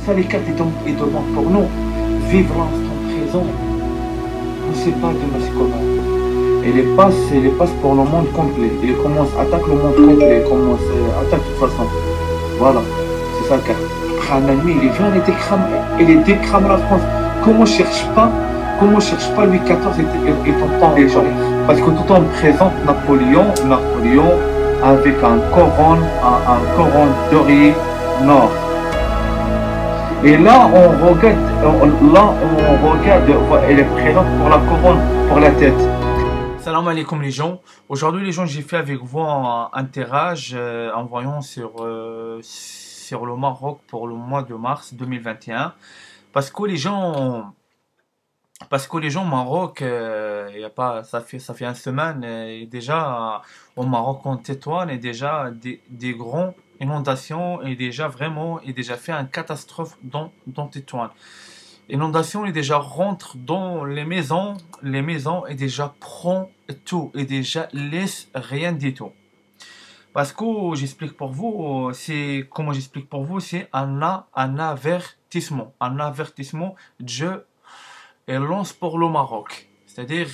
ça les cartes, ils demandent pour nous. Vivre l'instant présent. On ne sait pas demain c'est comment. Et les passe pour le monde complet. Il commence, attaque le monde complet, il commence, attaque de toute façon. Voilà, c'est ça le cas. Un ennemi, il vient, il décrame la France. Comment je cherche pas Louis XIV et ton temps les gens. Parce que tout en présente Napoléon avec un couronne d'oreiller nord. Et là, on regarde, elle est présente pour la couronne, pour la tête. Salam alaikum les gens. Aujourd'hui les gens, j'ai fait avec vous un tirage en voyant sur le Maroc pour le mois de mars 2021. Parce que les gens au Maroc, y a pas, ça fait une semaine, et déjà au Maroc en Tétouan, et déjà des grandes inondations, et déjà fait une catastrophe dans Tétouan. L'inondation est déjà rentre dans les maisons et déjà prend tout et déjà laisse rien du tout. Parce que j'explique pour vous, c'est un avertissement. Un avertissement, Dieu lance pour le Maroc. C'est-à-dire,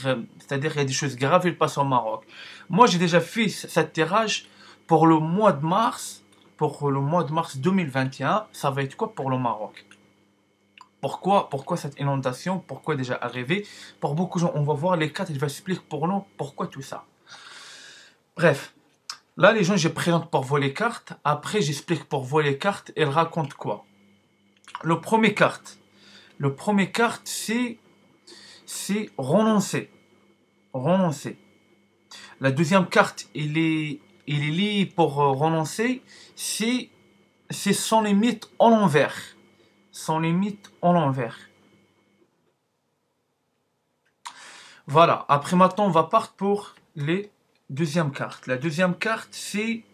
il y a des choses graves qui passent au Maroc. Moi, j'ai déjà fait cette tirage pour le mois de mars. Pour le mois de mars 2021, ça va être quoi pour le Maroc? Pourquoi cette inondation? Pourquoi déjà arrivé? Pour beaucoup de gens, on va voir les cartes, il va expliquer pour nous pourquoi tout ça. Bref, là les gens, je présente pour vous les cartes. Après, j'explique pour vous les cartes. Elles racontent quoi? Le premier carte, c'est renoncer. Renoncer. La deuxième carte, il est lié pour renoncer. C'est sans limite en l'envers. Sans limite en l'envers. Voilà. Après, maintenant, on va partir pour les deuxièmes cartes. La deuxième carte, c'est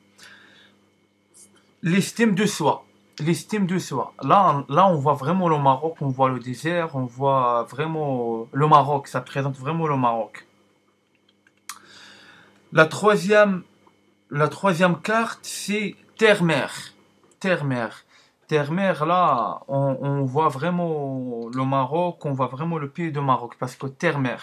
l'estime de soi. L'estime de soi. Là, on voit vraiment le Maroc, on voit le désert, on voit vraiment le Maroc. Ça présente vraiment le Maroc. La troisième carte, c'est terre-mer. Terre-mer. Terre-mer, là, on voit vraiment le Maroc, on voit vraiment le pays de Maroc, parce que terre-mer,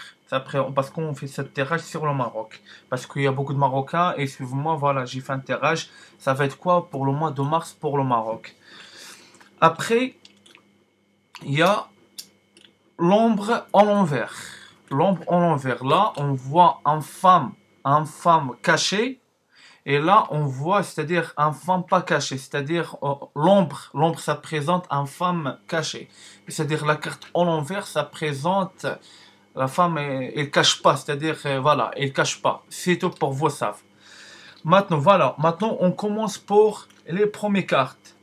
parce qu'on fait ce tirage sur le Maroc, parce qu'il y a beaucoup de Marocains, et suivez-moi, voilà, j'ai fait un tirage, ça va être quoi pour le mois de mars pour le Maroc. Après, il y a l'ombre en l'envers. L'ombre en l'envers, là, on voit un femme cachée. Et là, on voit, c'est-à-dire un femme pas cachée, c'est-à-dire l'ombre, ça présente un femme cachée. C'est-à-dire la carte en l'envers, ça présente la femme, elle cache pas, c'est-à-dire, voilà, elle cache pas. C'est tout pour vous, savez. Maintenant, voilà, maintenant on commence pour les premières cartes.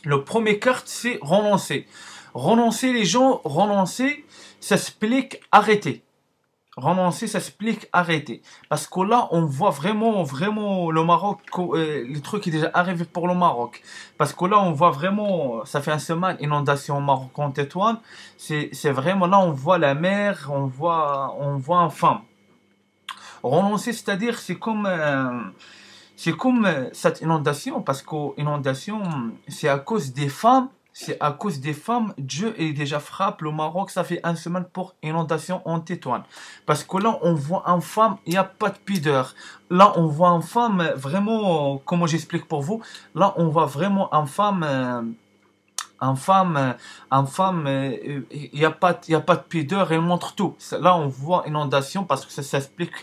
Le premier carte, c'est renoncer. Renoncer, les gens, renoncer, ça s'explique arrêter. Renoncer, ça s'explique arrêter. Parce que là, on voit vraiment le Maroc, le truc qui est déjà arrivé pour le Maroc. Parce que là, on voit vraiment, ça fait une semaine, inondation au Maroc en Tétouan. C'est vraiment, là, on voit la mer, on voit un femme. Renoncer, c'est-à-dire, c'est comme cette inondation, parce que inondation, c'est à cause des femmes. C'est à cause des femmes, Dieu est déjà frappe le Maroc, ça fait une semaine pour inondation en Tétouan. Parce que là, on voit une femme, il n'y a pas de pudeur. Là, on voit une femme, vraiment, comment j'explique pour vous, là, on voit vraiment une femme, il n'y a pas de pudeur, elle montre tout. Là, on voit inondation, parce que ça s'explique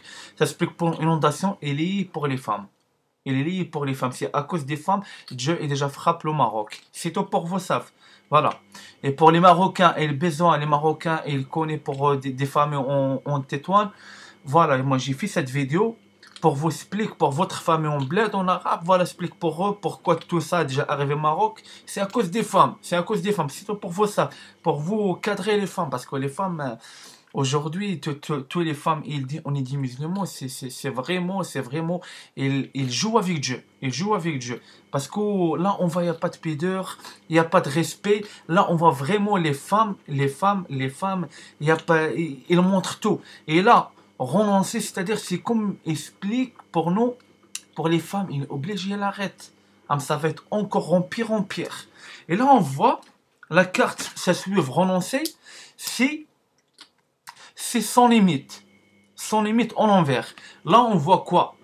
pour inondation, et lié pour les femmes. Il est lié pour les femmes. C'est à cause des femmes, Dieu est déjà frappe le Maroc. C'est tout pour vous, savez. Voilà. Et pour les Marocains, et le besoin, les Marocains, ils connaissent pour des familles en Tétouan. Voilà, moi j'ai fait cette vidéo pour vous expliquer, pour votre famille en bled, en arabe. Voilà, explique pour eux pourquoi tout ça est déjà arrivé au Maroc. C'est à cause des femmes. C'est à cause des femmes. C'est tout pour vous, ça. Pour vous cadrer les femmes. Parce que les femmes... Aujourd'hui, toutes les femmes, on dit musulmans, c'est vraiment, ils jouent avec Dieu. Ils jouent avec Dieu. Parce que là, on voit, il n'y a pas de pudeur, il n'y a pas de respect. Là, on voit vraiment les femmes, il y a pas, ils montrent tout. Et là, renoncer, c'est-à-dire, c'est comme explique pour nous, pour les femmes, il est obligé à l'arrêter. Ça va être encore en pire. Et là, on voit La carte, ça suivre renoncé, c'est sans limite. Sans limite en envers. Là, on voit quoi?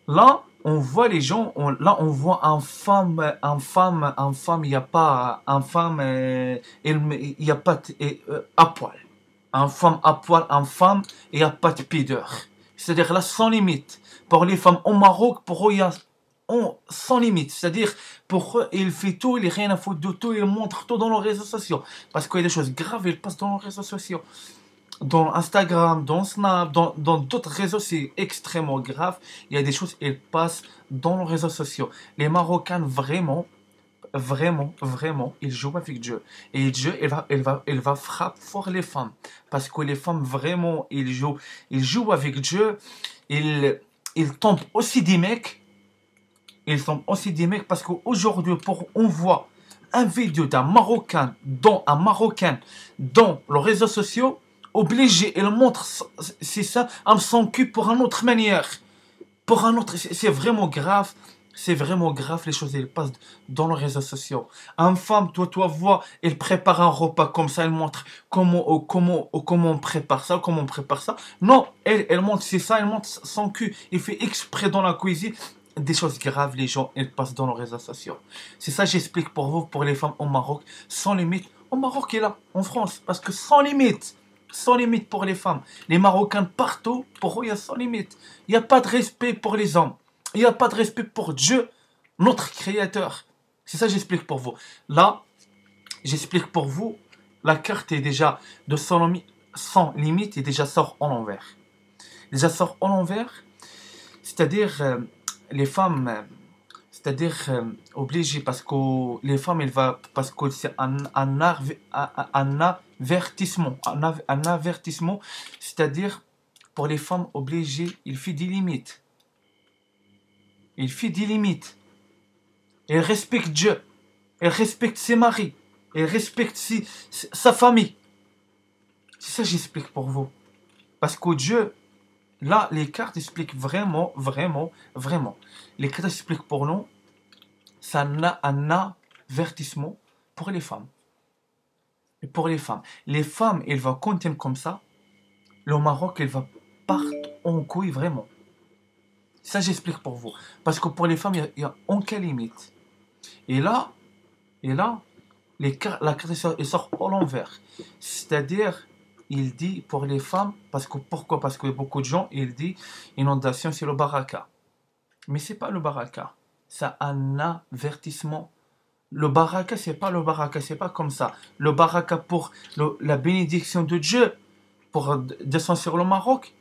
Là, on voit les gens, là, on voit un femme, il n'y a pas, un femme, il n'y a pas, à poil. Un femme à poil, un femme, il n'y a pas de pudeur. C'est-à-dire là, sans limite. Pour les femmes au Maroc, pour eux, il y a sans limite. C'est-à-dire, pour eux, il fait tout, il n'a rien à foutre de tout, il montre tout dans les réseaux sociaux. Parce qu'il y a des choses graves, il passe dans les réseaux sociaux. Dans Instagram, dans Snap, dans d'autres réseaux, c'est extrêmement grave. Il y a des choses, elles passent dans les réseaux sociaux. Les Marocains, vraiment, ils jouent avec Dieu. Et Dieu, il va frapper fort les femmes. Parce que les femmes, vraiment, ils jouent avec Dieu. Ils tombent aussi des mecs. Ils tombent aussi des mecs parce qu'aujourd'hui, on voit un vidéo un Marocain dans les réseaux sociaux, obligé, il montre, c'est ça, son cul pour une autre manière. Pour un autre, c'est vraiment grave. C'est vraiment grave les choses, elles passent dans les réseaux sociaux. Une femme, toi, vois, elle prépare un repas comme ça, elle montre comment on prépare ça, comment on prépare ça. Non, elle montre, c'est ça, elle montre son cul. Il fait exprès dans la cuisine. Des choses graves, les gens, elles passent dans les réseaux sociaux. C'est ça, j'explique pour vous, pour les femmes au Maroc, sans limite. Au Maroc et là, en France, parce que sans limite. Sans limite pour les femmes. Les Marocains partout, pour eux, il y a sans limite. Il n'y a pas de respect pour les hommes. Il n'y a pas de respect pour Dieu, notre Créateur. C'est ça que j'explique pour vous. Là, j'explique pour vous, la carte est déjà de sans limite et déjà sort en l'envers. Déjà sort en l'envers, c'est-à-dire les femmes, c'est-à-dire obligées, parce que les femmes, parce que c'est un avertissement, un avertissement, c'est-à-dire pour les femmes obligées, il fait des limites. Il fait des limites. Elle respecte Dieu. Elle respecte ses maris. Elle respecte sa famille. C'est ça que j'explique pour vous. Parce que Dieu, là, les cartes expliquent vraiment. Les cartes expliquent pour nous, c'est un avertissement pour les femmes. Et pour les femmes. Les femmes, elles vont continuer comme ça. Le Maroc, elles vont partir en couille vraiment. Ça, j'explique pour vous. Parce que pour les femmes, il n'y a aucune limite. Et là, la carte sort à l'envers. C'est-à-dire, il dit pour les femmes, pourquoi? Parce que beaucoup de gens, il dit, inondation, c'est le baraka. Mais c'est pas le baraka. C'est un avertissement. Le baraka, c'est pas le baraka, c'est pas comme ça. Le baraka pour la bénédiction de Dieu, pour descendre sur le Maroc.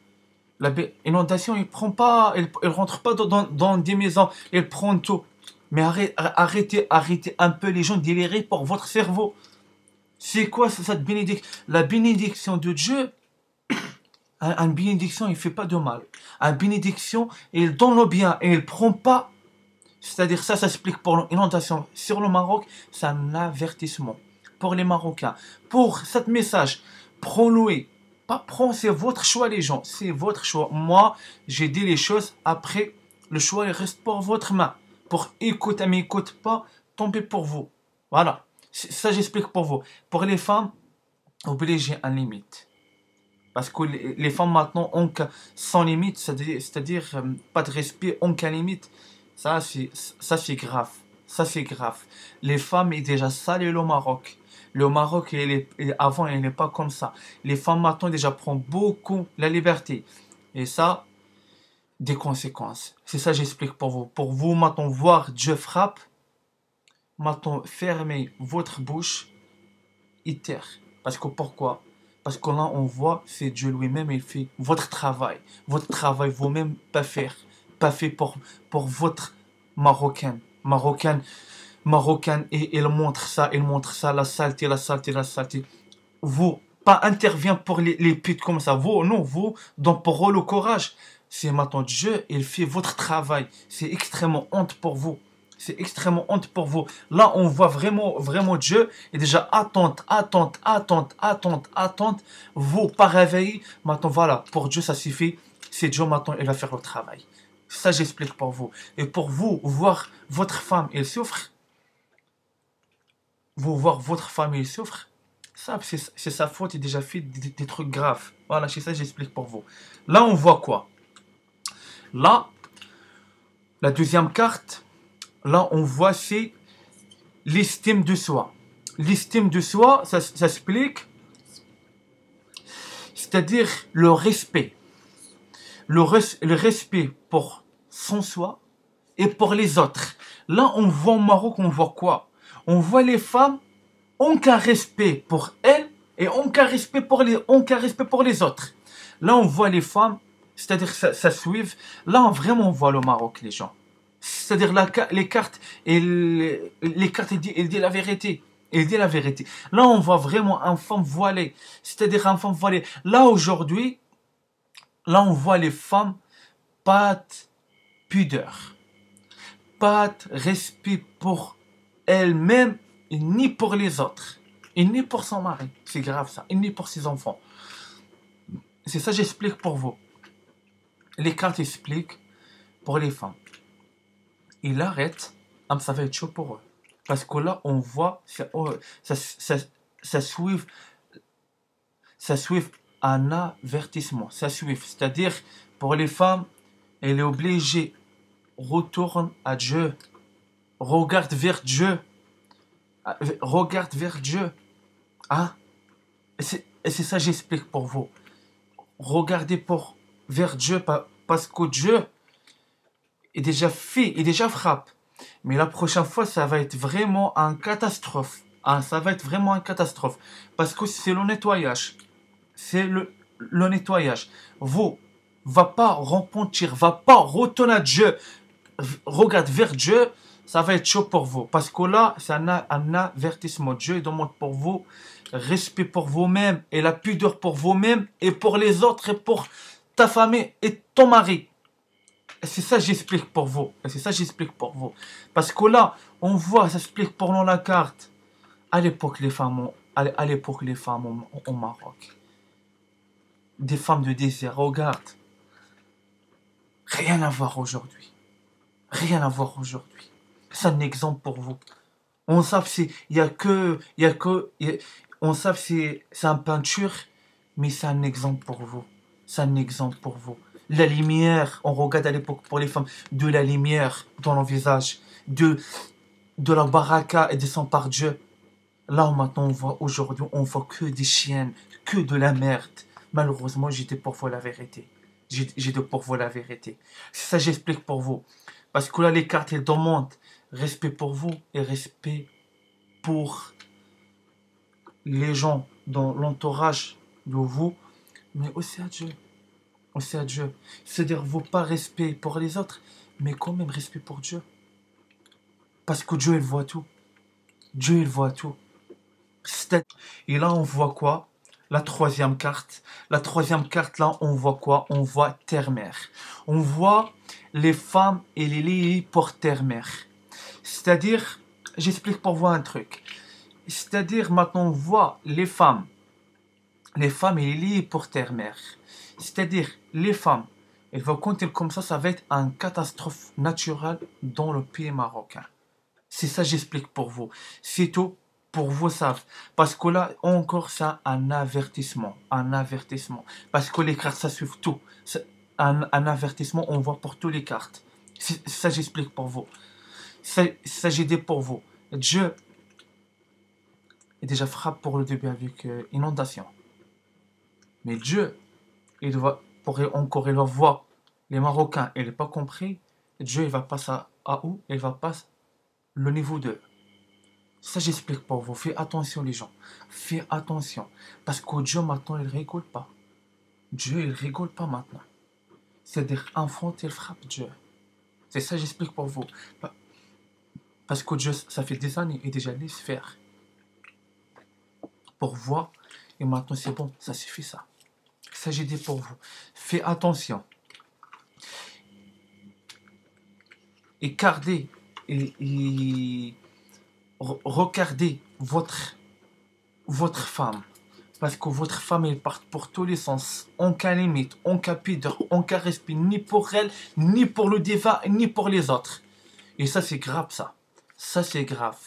L'inondation, il rentre pas dans des maisons, il prend tout. Mais arrêtez un peu les gens délirer pour votre cerveau. C'est quoi cette bénédiction? La bénédiction de Dieu, une bénédiction, il fait pas de mal. Une bénédiction, il donne le bien et il prend pas. C'est-à-dire ça s'explique pour l'inondation sur le Maroc, c'est un avertissement pour les Marocains. Pour ce message, prends-le. Pas prends, c'est votre choix les gens, c'est votre choix. Moi, j'ai dit les choses, après, le choix il reste pour votre main. Pour écouter, mais écoute pas, tombez pour vous. Voilà, ça j'explique pour vous. Pour les femmes, obligez un limite. Parce que les femmes maintenant ont sans limite, c'est-à-dire pas de respect, ont qu'à limite. Ça c'est grave. Ça c'est grave. Les femmes est déjà salées au Maroc. Le Maroc, avant, il n'est pas comme ça. Les femmes maintenant déjà prennent beaucoup la liberté. Et ça, des conséquences. C'est ça que j'explique pour vous. Pour vous, maintenant, voir Dieu frappe, maintenant, fermez votre bouche et taire. Parce que pourquoi? Parce que là, on voit, c'est Dieu lui-même, il fait votre travail. Votre travail, vous-même, pas faire. Pas fait pour votre Marocaine. Marocaine, et il montre ça, la saleté. Vous, pas intervient pour les putes comme ça. Vous, non, vous, donc pour eux, le courage. C'est maintenant Dieu, il fait votre travail. C'est extrêmement honte pour vous. C'est extrêmement honte pour vous. Là, on voit vraiment Dieu. Et déjà, attente. Vous, pas réveillé. Maintenant, voilà, pour Dieu, ça suffit. C'est Dieu, maintenant, il va faire le travail. Ça, j'explique pour vous. Et pour vous, voir votre femme, elle souffre. vous voir votre famille souffre, ça, c'est sa faute, il a déjà fait des trucs graves. Voilà, c'est ça, j'explique pour vous. Là, on voit quoi? Là, la deuxième carte, là, on voit, c'est l'estime de soi. L'estime de soi, ça s'explique, c'est-à-dire le respect. Le respect pour son soi et pour les autres. Là, on voit au Maroc, on voit quoi? On voit les femmes ont qu'un respect pour elles et ont qu'un respect pour les autres. Là, on voit les femmes, c'est-à-dire ça suive. Là, vraiment, on voit le Maroc, les gens. C'est-à-dire les cartes, les cartes, il dit la vérité. Il dit la vérité. Là, on voit vraiment un femme voilée. C'est-à-dire un femme voilée. Là, aujourd'hui, là, on voit les femmes, pas de pudeur, pas de respect pour elles-mêmes, ni pour les autres, et ni pour son mari. C'est grave ça, et ni pour ses enfants. C'est ça, j'explique pour vous. Les cartes expliquent pour les femmes. Il arrête, ça va être chaud pour eux. Parce que là, on voit, ça suit un avertissement. Ça suit, c'est-à-dire, pour les femmes, elle est obligée, retourne à Dieu, regarde vers Dieu, regarde vers Dieu. Hein? Et c'est ça, j'explique pour vous. Regardez vers Dieu, parce que Dieu est déjà fait, est déjà frappe. Mais la prochaine fois, ça va être vraiment une catastrophe. Hein, ça va être vraiment une catastrophe. Parce que c'est le nettoyage. C'est le nettoyage. Vous, va pas repentir, va pas retourner à Dieu. Regarde vers Dieu, ça va être chaud pour vous. Parce que là, c'est un avertissement. Dieu demande pour vous respect pour vous-même et la pudeur pour vous-même et pour les autres et pour ta famille et ton mari. Et c'est ça que j'explique pour vous. Et c'est ça que j'explique pour vous. Parce que là, on voit, ça explique pour nous la carte. À l'époque, les femmes au Maroc. Des femmes de désert, regarde. Rien à voir aujourd'hui. Rien à voir aujourd'hui. C'est un exemple pour vous. On sait on sait que c'est une peinture, mais c'est un exemple pour vous. C'est un exemple pour vous. La lumière, on regarde à l'époque pour les femmes, de la lumière dans le visage, de la baraka et descend par Dieu. Là, maintenant, on voit aujourd'hui, on voit que des chiennes, que de la merde. Malheureusement, j'étais pour vous la vérité. J'étais pour vous la vérité. C'est ça, j'explique pour vous. Parce que là, les cartes, elles demandent respect pour vous et respect pour les gens dans l'entourage de vous, mais aussi à Dieu. Aussi à Dieu. C'est-à-dire, vous pas respect pour les autres, mais quand même respect pour Dieu. Parce que Dieu, il voit tout. Dieu, il voit tout. Et là, on voit quoi? La troisième carte. La troisième carte, là, on voit quoi? On voit terre-mère. On voit les femmes et les lits pour terre-mère. C'est-à-dire, j'explique pour vous un truc. C'est-à-dire, maintenant, on voit les femmes et les lits pour terre-mère. C'est-à-dire, les femmes, elles vont compter comme ça va être une catastrophe naturelle dans le pays marocain. C'est ça, j'explique pour vous. C'est tout. Pour vous savez, parce que là encore c'est un avertissement, parce que les cartes ça suit tout, un avertissement on voit pour toutes les cartes, ça j'explique pour vous, ça j'ai dit pour vous, Dieu est déjà frappé pour le début avec inondation, mais Dieu il doit, il va voir les Marocains, il n'est pas compris, Dieu il va passer à où, il va passer le niveau 2. Ça, j'explique pour vous. Faites attention, les gens. Faites attention. Parce que Dieu, maintenant, il rigole pas. Dieu, il rigole pas maintenant. C'est-à-dire, enfant, il frappe Dieu. C'est ça, j'explique pour vous. Parce que Dieu, ça fait des années, il déjà laisse faire. Pour voir. Et maintenant, c'est bon. Ça suffit, ça. Ça, j'ai dit pour vous. Faites attention. Et gardez. Regardez votre femme. Parce que votre femme, elle part pour tous les sens. En cas limite, en cas pudeur, en cas respect, ni pour elle, ni pour le divin, ni pour les autres. Et ça, c'est grave, ça. Ça, c'est grave.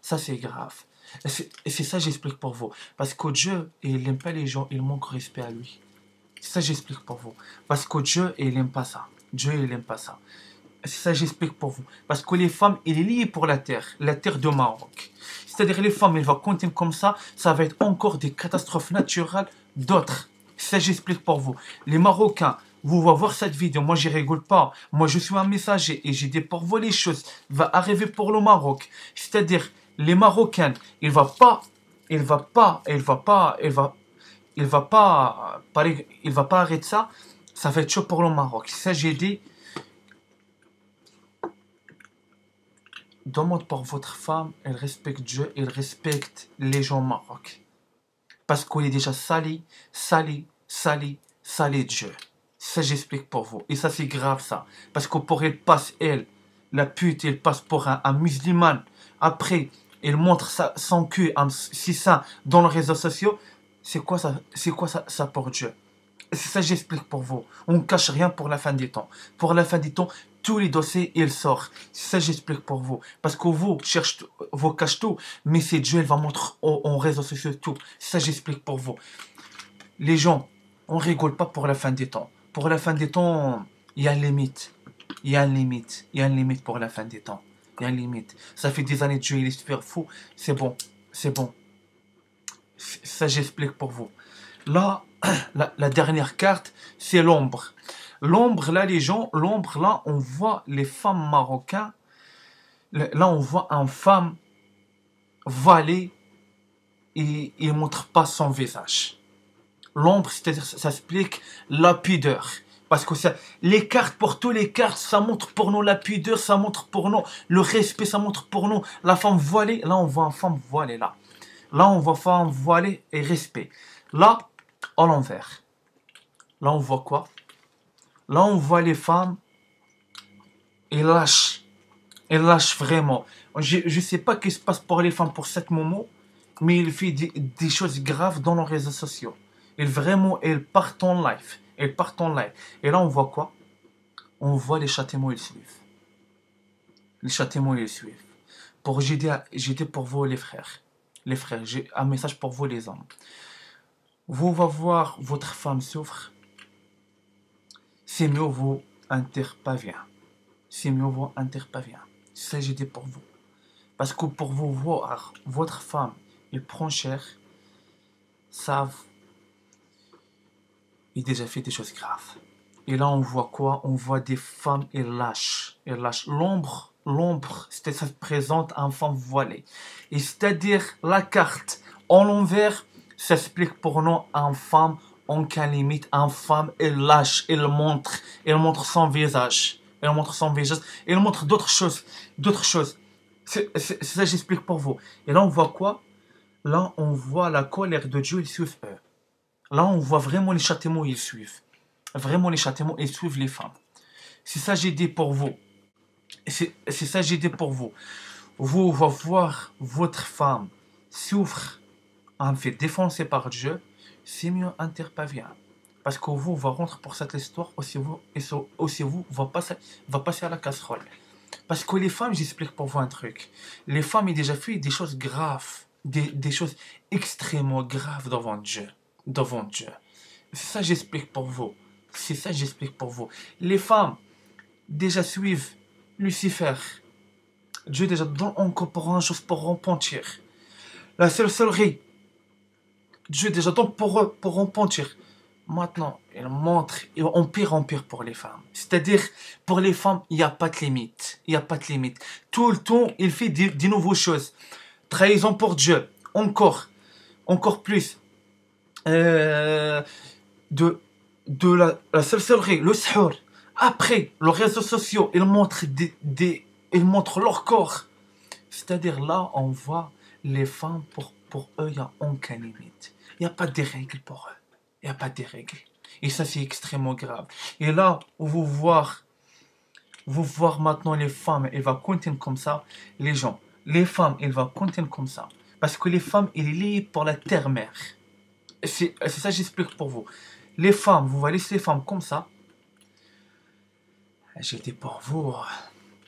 Ça, c'est grave. Et c'est ça, j'explique pour vous. Parce que Dieu, il n'aime pas les gens, il manque de respect à lui. C'est ça, j'explique pour vous. Parce que Dieu, il n'aime pas ça. Dieu, il n'aime pas ça. C'est ça, j'explique pour vous. Parce que les femmes, il est lié pour la terre de Maroc. C'est-à-dire, les femmes, elles vont continuer comme ça va être encore des catastrophes naturelles d'autres. C'est ça, j'explique pour vous. Les Marocains, vous allez voir cette vidéo, moi, je rigole pas. Moi, je suis un messager et j'ai dit pour vous les choses va arriver pour le Maroc. C'est-à-dire, les Marocains, il va pas arrêter ça. Ça va être chaud pour le Maroc. Ça, j'ai dit. Demande pour votre femme, elle respecte Dieu, elle respecte les gens au Maroc. Parce qu'il est déjà salé Dieu. Ça, j'explique pour vous. Et ça, c'est grave, ça. Parce que pour elle passe, la pute, elle passe pour un musulman. Après, elle montre son cul, si ça, dans les réseaux sociaux. C'est quoi ça pour Dieu? C'est ça, j'explique pour vous. On ne cache rien pour la fin des temps. Pour la fin des temps, tous les dossiers, ils sortent. C'est ça, j'explique pour vous. Parce que vous cachez tout, mais c'est Dieu, il va montrer en réseaux sociaux tout. C'est ça, j'explique pour vous. Les gens, on rigole pas pour la fin des temps. Pour la fin des temps, il y a une limite. Il y a une limite. Il y a une limite pour la fin des temps. Il y a une limite. Ça fait des années que Dieu, il est super fou. C'est bon. C'est bon. Ça, j'explique pour vous. Là, la dernière carte, c'est l'ombre. L'ombre, là, les gens, l'ombre, là, on voit les femmes marocaines. Là, on voit une femme voilée et il ne montre pas son visage. L'ombre, c'est-à-dire, ça explique la pudeur. Parce que les cartes, pour tous les cartes, ça montre pour nous la pudeur, ça montre pour nous le respect, ça montre pour nous la femme voilée. Là, on voit une femme voilée, là. Là, on voit femme voilée et respect. Là, à l'envers. Là, on voit quoi? Là, on voit les femmes, elles lâchent. Elles lâchent vraiment. Je ne sais pas ce qui se passe pour les femmes pour ce moment, mais il fait des choses graves dans les réseaux sociaux. Elles partent en live. Elles partent en live. Et là, on voit quoi? On voit les châtiments, ils suivent. Les châtiments, ils suivent. J'ai dit pour vous, les frères. Les frères, j'ai un message pour vous, les hommes. Vous va voir votre femme souffre. C'est mieux vous interpavien. C'est mieux vous interpavien. C'est ça que j'ai dit pour vous. Parce que pour vous voir votre femme, il prend cher, savent, il a déjà fait des choses graves. Et là, on voit quoi? On voit des femmes, elles lâchent. Elles lâchent. L'ombre, ça se présente en femme voilée. Et c'est-à-dire, la carte en l'envers, ça explique pour nous en femme, en cas limite, en femme, elle lâche, elle montre son visage. Elle montre son visage, elle montre d'autres choses. C'est ça que j'explique pour vous. Et là, on voit quoi? Là, on voit la colère de Dieu, ils suivent eux. Là, on voit vraiment les châtiments, ils suivent. Vraiment, les châtiments, ils suivent les femmes. C'est ça que j'ai dit pour vous. C'est ça que j'ai dit pour vous. Vous va voir votre femme souffre, en fait défoncée par Dieu, c'est mieux interpavien. Parce que vous va rentrer pour cette histoire, aussi vous va passer à la casserole. Parce que les femmes, j'explique pour vous un truc. Les femmes ont déjà fait des choses graves, des choses extrêmement graves devant Dieu. Devant Dieu. C'est ça que j'explique pour vous. C'est ça que j'explique pour vous. Les femmes déjà suivent Lucifer. Dieu déjà donne encore pour une chose pour repentir. La sorcellerie. Dieu déjà donne pour eux pour repentir. Maintenant, il montre, et empire pour les femmes. C'est-à-dire, pour les femmes, il n'y a pas de limite. Il n'y a pas de limite. Tout le temps, il fait des nouvelles choses. Trahison pour Dieu. Encore plus. De la sorcellerie, le sihur. Après, les réseaux sociaux, ils montrent leur corps. C'est-à-dire, là, on voit les femmes, pour eux, il n'y a aucune limite. Il n'y a pas de règles pour eux. Il n'y a pas de règles. Et ça, c'est extrêmement grave. Et là, vous voir maintenant les femmes, elles vont continuer comme ça. Les femmes, elles vont continuer comme ça. Parce que les femmes, elles sont liées pour la terre-mère. C'est ça que j'explique pour vous. Les femmes, vous voyez les femmes comme ça. J'ai dit pour vous,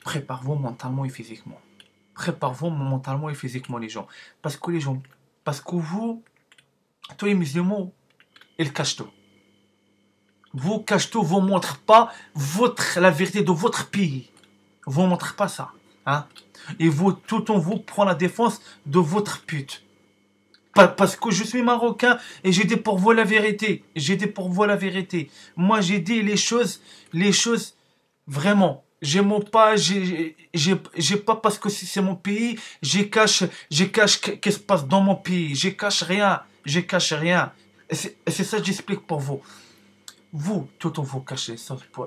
préparez-vous mentalement et physiquement. Prépare-vous mentalement et physiquement les gens. Parce que vous, tous les musulmans, ils cachent tout. Vous cachez tout, vous ne montrez pas la vérité de votre pays. Vous ne montrez pas ça. Hein? Et vous, tout en vous, prend la défense de votre pute. Parce que je suis marocain et j'ai dit pour vous la vérité. J'ai dit pour vous la vérité. Moi, j'ai dit les choses vraiment. J'aime pas, j'ai pas parce que c'est mon pays, je cache qu'est-ce qui se passe dans mon pays. Je cache rien, je cache rien. Et c'est ça que j'explique pour vous. Vous, tout en vous cachez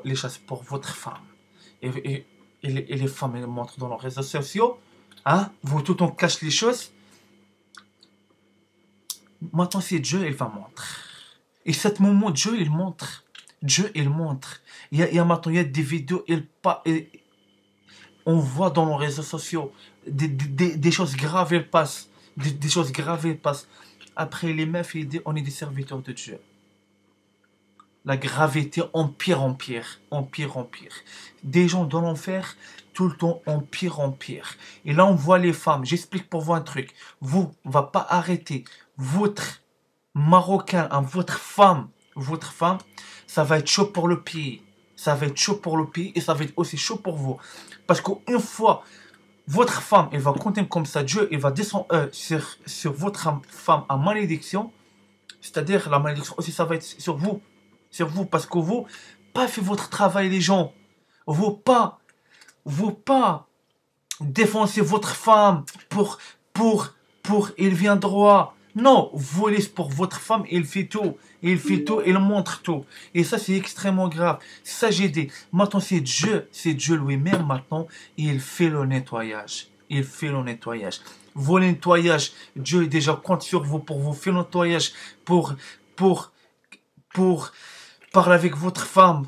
les choses pour votre femme. Et les femmes, elles montrent dans les réseaux sociaux. Hein? Vous, tout en cache les choses. Maintenant, c'est Dieu, il va montrer. Et cet moment, Dieu, il montre. Dieu, il montre. Maintenant, il y a des vidéos, on voit dans les réseaux sociaux des choses graves, elles passent. Des choses graves, elles passent. Après, les meufs, ils disent, on est des serviteurs de Dieu. La gravité empire, empire, empire, empire. Des gens dans l'enfer, tout le temps, empire, empire. Et là, on voit les femmes. J'explique pour vous un truc. Vous, on va pas arrêter. Votre Marocain, hein, votre femme, ça va être chaud pour le pays. Ça va être chaud pour le pays et ça va être aussi chaud pour vous. Parce qu'une fois, votre femme, elle va continuer comme ça, Dieu, il va descendre sur votre femme en malédiction. C'est-à-dire, la malédiction aussi, ça va être sur vous. Sur vous, parce que vous, pas fait votre travail, les gens. Vous pas défoncer votre femme il vient droit. Non, vous laissez pour votre femme, il fait tout. Il fait tout, il montre tout. Et ça, c'est extrêmement grave. Ça, j'ai dit. Maintenant, c'est Dieu lui-même, maintenant, il fait le nettoyage. Il fait le nettoyage. Vos nettoyages, Dieu est déjà compte sur vous pour vous faire le nettoyage, pour parler avec votre femme,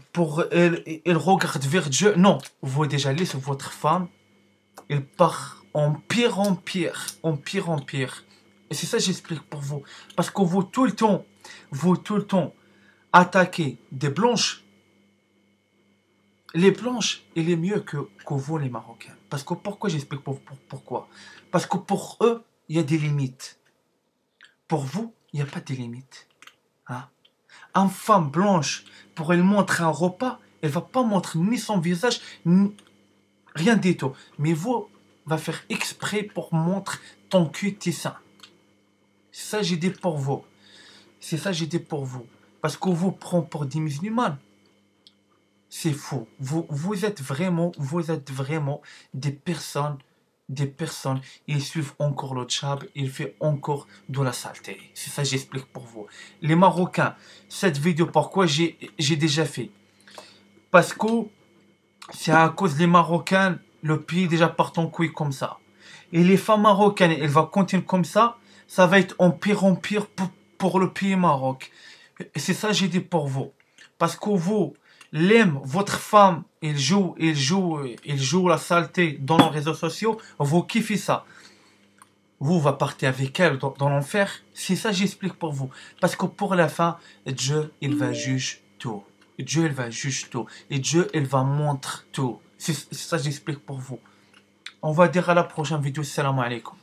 elle regarde vers Dieu. Non, vous déjà laissez votre femme, elle part en pire, en pire, en pire, en pire. Et c'est ça que j'explique pour vous. Parce que vous tout le temps, attaquez des blanches. Les blanches, il est mieux que vous, les Marocains. Parce que pourquoi j'explique pourquoi? Parce que pour eux, il y a des limites. Pour vous, il n'y a pas de limites. Hein? Une femme blanche, pour elle montrer un repas, elle va pas montrer ni son visage, ni rien du tout. Mais vous, va faire exprès pour montrer ton cul sein. C'est ça j'ai dit pour vous. C'est ça j'ai dit pour vous. Parce que vous prenez pour des musulmans. C'est faux. Vous êtes vraiment des personnes, ils suivent encore le tchab, ils font encore de la saleté. C'est ça j'explique pour vous. Les Marocains, cette vidéo, pourquoi j'ai déjà fait? Parce que c'est à cause des Marocains, le pays déjà part en couille comme ça. Et les femmes marocaines, elles vont continuer comme ça va être en pire pour le pays Maroc. Et c'est ça j'ai dit pour vous. Parce que vous, votre femme, il joue la saleté dans les réseaux sociaux, vous kiffez ça. Vous va partir avec elle dans l'enfer. C'est ça j'explique pour vous. Parce que pour la fin, Dieu, il va juger tout. Dieu, il va juger tout. Et Dieu, il va montrer tout. C'est ça j'explique pour vous. On va dire à la prochaine vidéo. Salam alaikum.